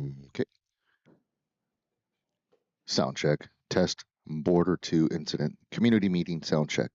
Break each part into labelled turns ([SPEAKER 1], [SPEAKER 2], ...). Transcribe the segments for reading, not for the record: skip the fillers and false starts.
[SPEAKER 1] Okay. Sound check. Test. Border 2 incident. Community meeting sound check.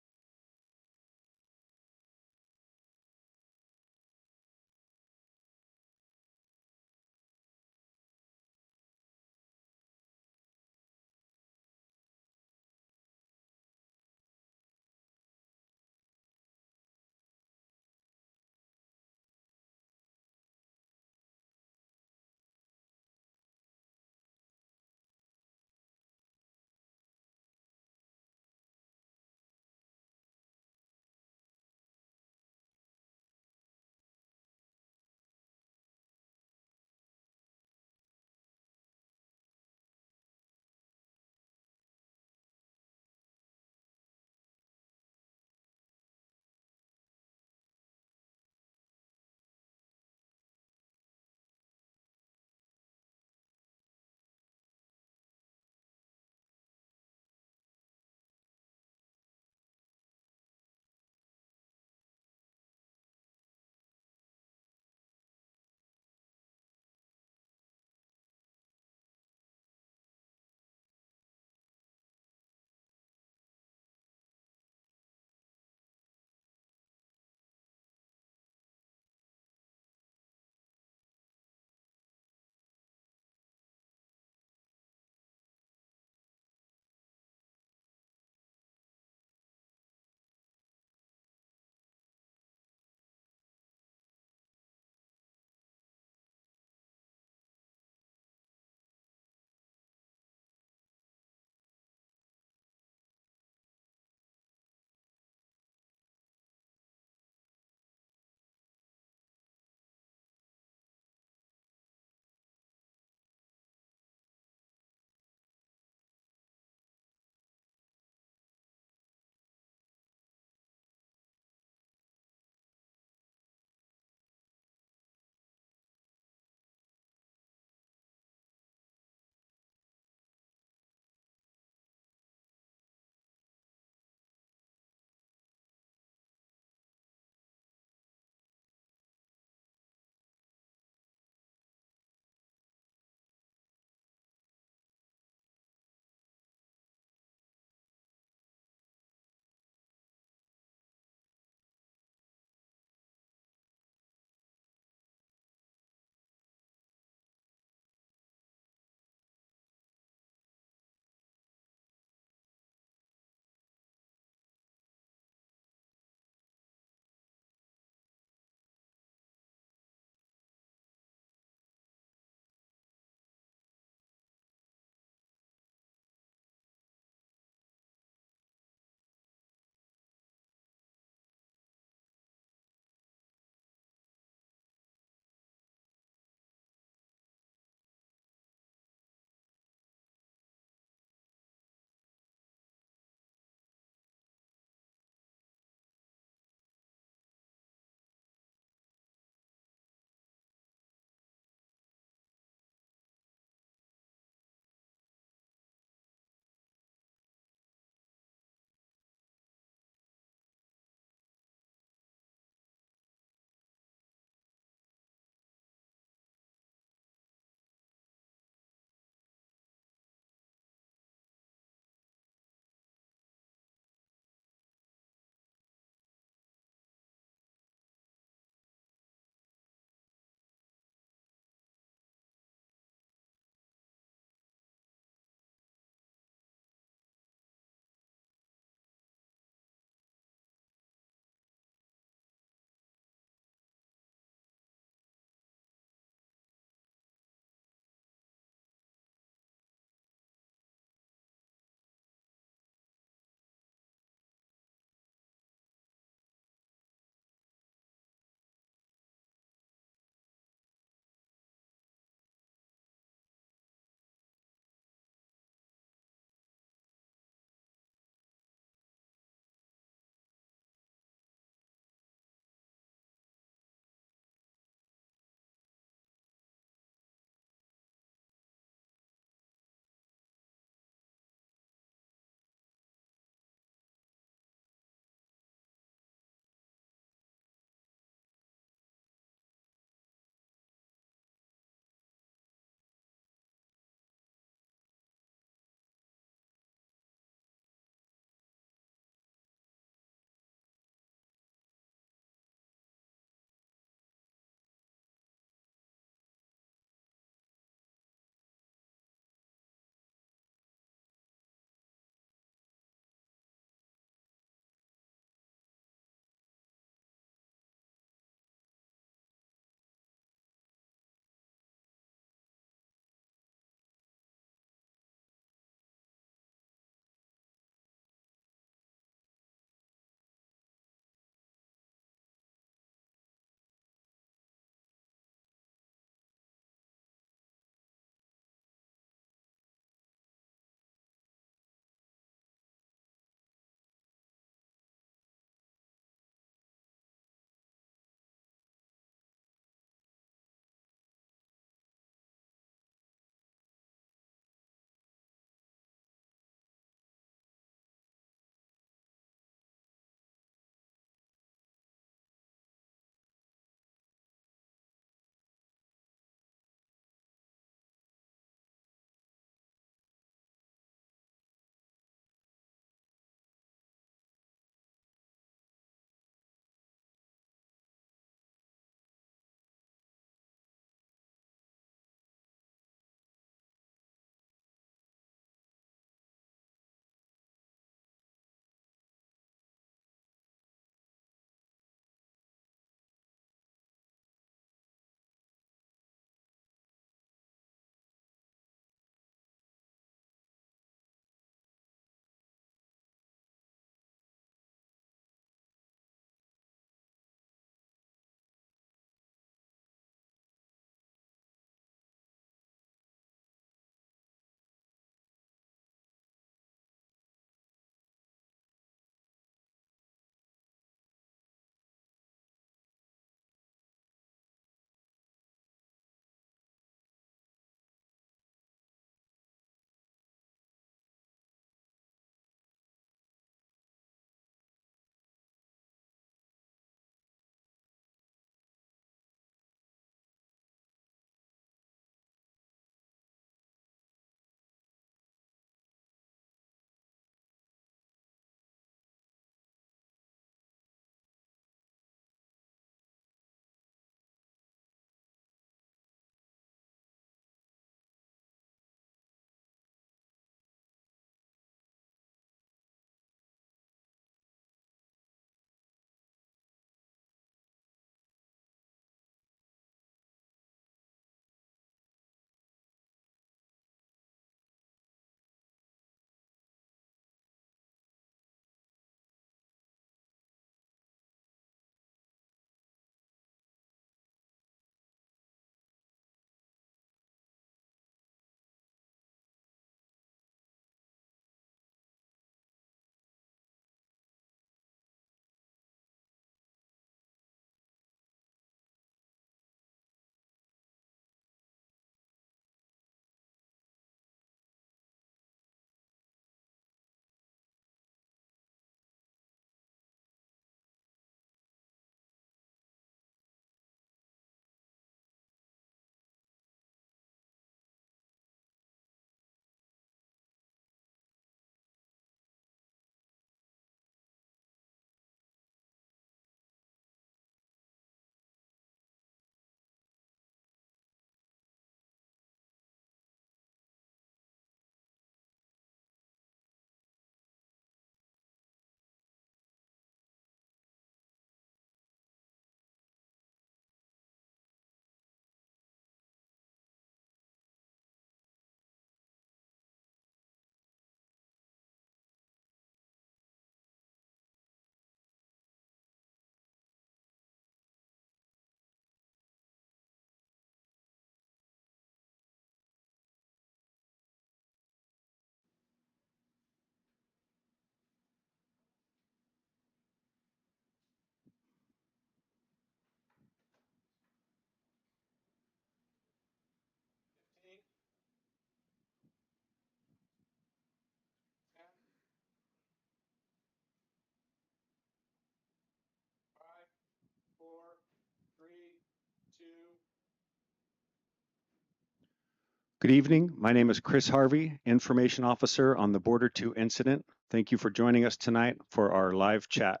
[SPEAKER 2] Good evening. My name is Chris Harvey, Information Officer on the Border 2 incident. Thank you for joining us tonight for our live chat.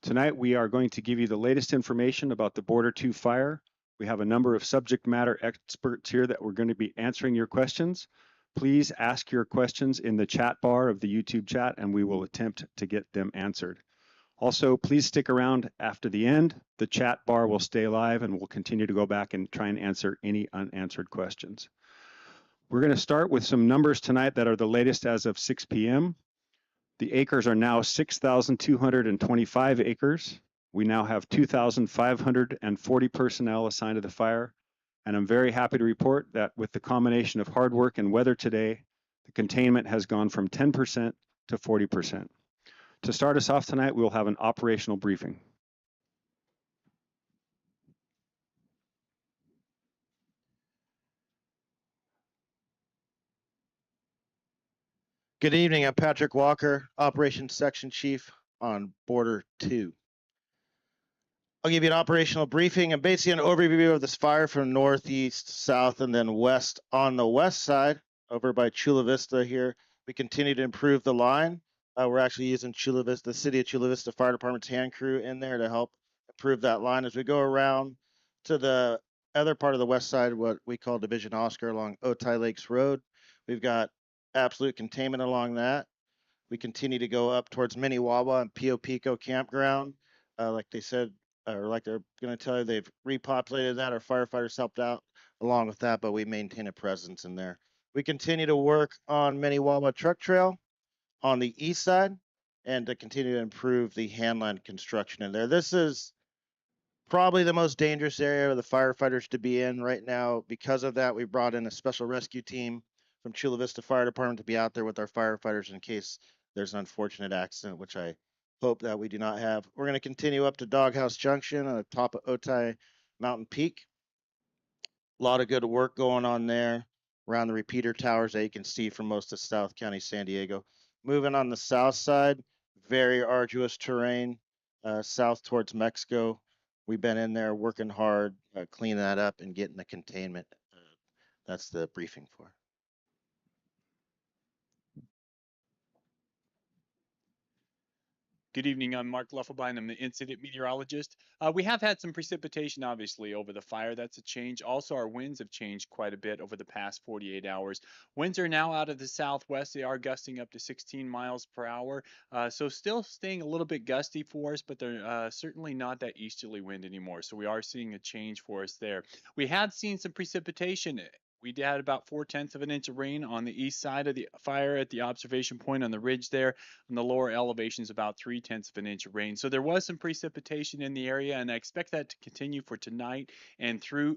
[SPEAKER 2] Tonight, we are going to give you the latest information about the Border 2 fire. We have a number of subject matter experts here that we're going to be answering your questions. Please ask your questions in the chat bar of the YouTube chat, and we will attempt to get them answered. Also, please stick around after the end. The chat bar will stay live, and we'll continue to go back and try and answer any unanswered questions. We're going to start with some numbers tonight that are the latest as of 6 p.m. The acres are now 6,225 acres. We now have 2,540 personnel assigned to the fire. And I'm very happy to report that with the combination of hard work and weather today, the containment has gone from 10% to 40%. To start us off tonight, we'll have an operational briefing.
[SPEAKER 3] Good evening. I'm Patrick Walker, Operations Section Chief on Border 2. I'll give you an operational briefing and basically an overview of this fire from northeast, south, and then west. On the west side, over by Chula Vista here, we continue to improve the line. We're actually using Chula Vista, the City of Chula Vista Fire Department's hand crew in there to help improve that line. As we go around to the other part of the west side, what we call Division Oscar along Otay Lakes Road, we've got absolute containment along that. We continue to go up towards Mini Wawa and Pio Pico Campground. Like they said, or like they're going to tell you, they've repopulated that. Our firefighters helped out along with that, but we maintain a presence in there. We continue to work on Mini Wawa Truck Trail on the east side and to continue to improve the handline construction in there. This is probably the most dangerous area for the firefighters to be in right now. Because of that, we brought in a special rescue team from Chula Vista Fire Department to be out there with our firefighters in case there's an unfortunate accident, which I hope that we do not have. We're going to continue up to Doghouse Junction on the top of Otay Mountain Peak. A lot of good work going on there around the repeater towers that you can see from most of South County, San Diego. Moving on the south side, very arduous terrain, south towards Mexico. We've been in there working hard, cleaning that up and getting the containment. That's the briefing for.
[SPEAKER 4] Good evening. I'm Mark Luffelbein. I'm the incident meteorologist. We have had some precipitation, obviously, over the fire. That's a change. Also, our winds have changed quite a bit over the past 48 hours. Winds are now out of the southwest. They are gusting up to 16 miles per hour. So still staying a little bit gusty for us, but they're certainly not that easterly wind anymore. So we are seeing a change for us there. We have seen some precipitation. We had about 4/10 of an inch of rain on the east side of the fire at the observation point on the ridge there. On the lower elevations, about 3/10 of an inch of rain. So there was some precipitation in the area, and I expect that to continue for tonight and through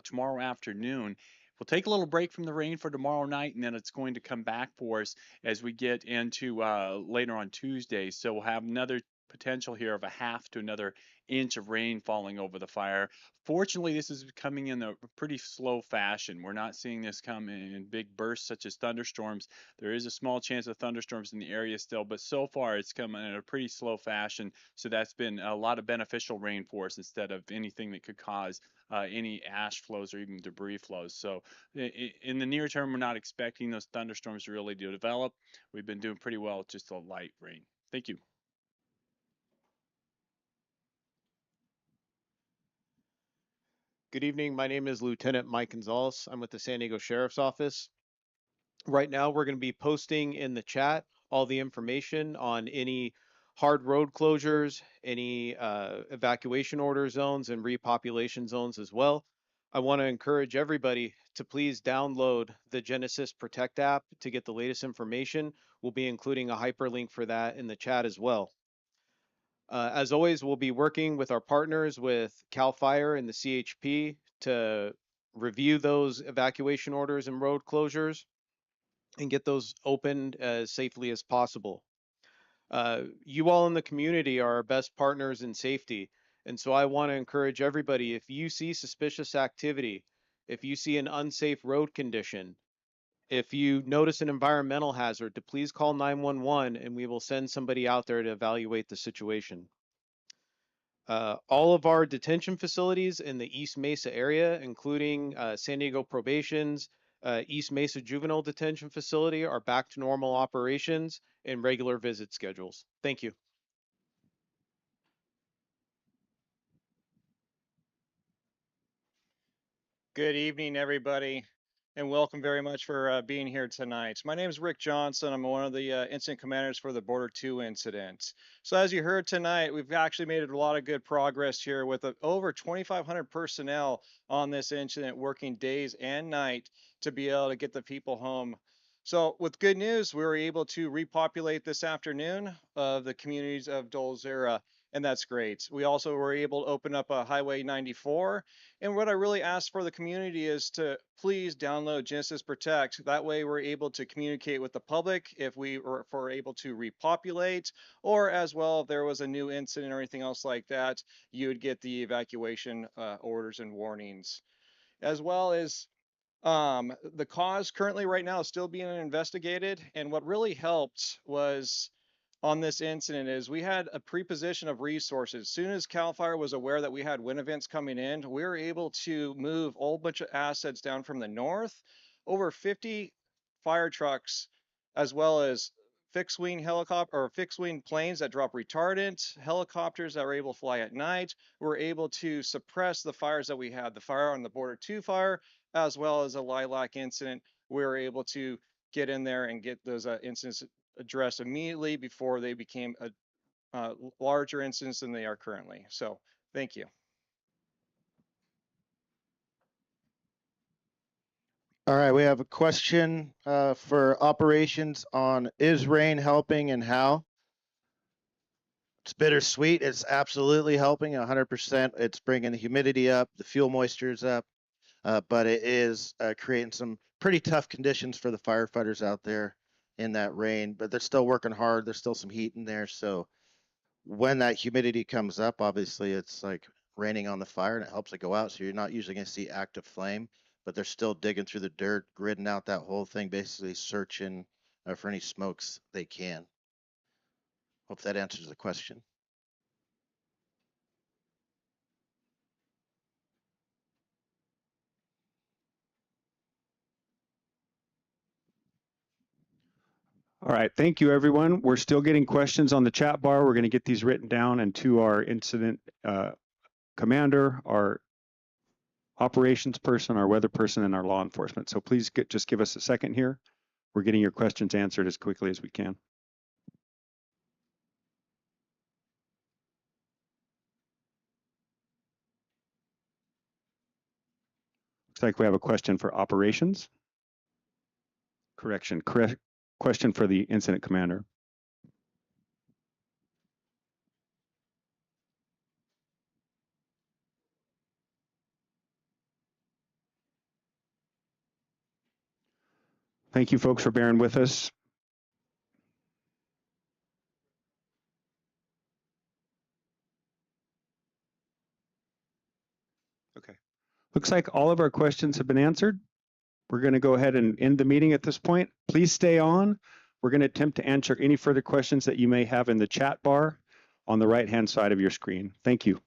[SPEAKER 4] tomorrow afternoon. We'll take a little break from the rain for tomorrow night, and then it's going to come back for us as we get into later on Tuesday. So we'll have another potential here of a half to another inch of rain falling over the fire. Fortunately, this is coming in a pretty slow fashion. We're not seeing this come in big bursts such as thunderstorms. There is a small chance of thunderstorms in the area still, but so far it's coming in a pretty slow fashion. So that's been a lot of beneficial rain for us instead of anything that could cause any ash flows or even debris flows. So in the near term, we're not expecting those thunderstorms really to develop. We've been doing pretty well with just a light rain. Thank you.
[SPEAKER 5] Good evening. My name is Lieutenant Mike Gonzalez. I'm with the San Diego Sheriff's Office. Right now, we're going to be posting in the chat all the information on any hard road closures, any evacuation order zones, and repopulation zones as well. I want to encourage everybody to please download the Genesis Protect app to get the latest information. We'll be including a hyperlink for that in the chat as well. As always, we'll be working with our partners with CAL FIRE and the CHP to review those evacuation orders and road closures and get those opened as safely as possible. You all in the community are our best partners in safety. And so I want to encourage everybody, if you see suspicious activity, if you see an unsafe road condition, if you notice an environmental hazard, to please call 911 and we will send somebody out there to evaluate the situation. All of our detention facilities in the East Mesa area, including San Diego Probations, East Mesa Juvenile Detention Facility are back to normal operations and regular visit schedules. Thank you.
[SPEAKER 6] Good evening, everybody, and welcome very much for being here tonight. My name is Rick Johnson. I'm one of the incident commanders for the Border 2 incident. So as you heard tonight, we've actually made a lot of good progress here with over 2,500 personnel on this incident working days and night to be able to get the people home. So with good news, we were able to repopulate this afternoon of the communities of Dolzera, and that's great. We also were able to open up a Highway 94. And what I really ask for the community is to please download Genesis Protect. That way we're able to communicate with the public if we're able to repopulate, or as well, if there was a new incident or anything else like that, you would get the evacuation orders and warnings. As well as the cause currently right now is still being investigated. And what really helped was on this incident is we had a preposition of resources. As soon as CAL FIRE was aware that we had wind events coming in, we were able to move a whole bunch of assets down from the north, over 50 fire trucks, as well as fixed wing helicopter or fixed wing planes that drop retardant, helicopters that were able to fly at night. We were able to suppress the fires that we had, the fire on the Border 2 fire, as well as a lilac incident. We were able to get in there and get those incidents addressed immediately before they became a larger incidents than they are currently. So thank you.
[SPEAKER 3] All right, we have a question for operations on is rain helping and how? It's bittersweet. It's absolutely helping 100%. It's bringing the humidity up, the fuel moisture is up, but it is creating some pretty tough conditions for the firefighters out there in that rain, but they're still working hard. There's still some heat in there. So when that humidity comes up, obviously it's like raining on the fire and it helps it go out. So you're not usually going to see active flame, but they're still digging through the dirt, gridding out that whole thing, basically searching for any smokes they can. Hope that answers the question.
[SPEAKER 2] All right, thank you, everyone. We're still getting questions on the chat bar. We're going to get these written down and to our incident commander, our operations person, our weather person, and our law enforcement. So please just give us a second here. We're getting your questions answered as quickly as we can. Looks like we have a question for operations. Correction, correct question for the incident commander. Thank you, folks, for bearing with us. Okay. Looks like all of our questions have been answered. We're going to go ahead and end the meeting at this point. Please stay on. We're going to attempt to answer any further questions that you may have in the chat bar on the right-hand side of your screen. Thank you.